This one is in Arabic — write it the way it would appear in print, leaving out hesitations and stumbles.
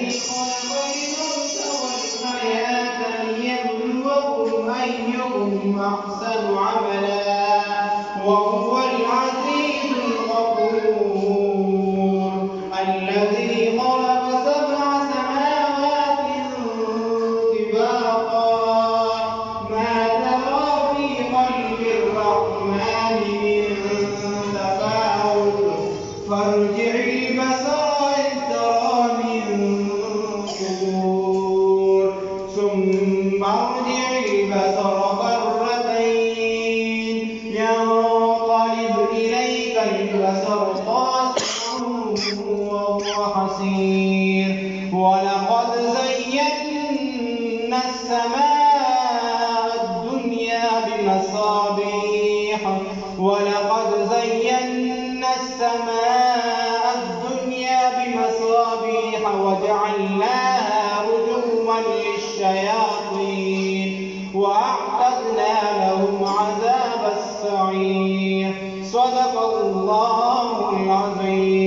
خلق الموت والحياة ليبلوكم أيكم أحسن عملا وهو العزيز الغفور الذي خلق سبع سماوات طباقا ما ترى في خلق الرحمن من تفاوت فارجع البصر هل ترى من فطور ثم ارجع البصر كرتين ينقلب إليك البصر خاسئا وهو حسير ولقد زينا السماء الدنيا بمصابيح وجعلناها رجوما للشياطين وأعتدنا لهم عذاب السعير صدق الله العظيم.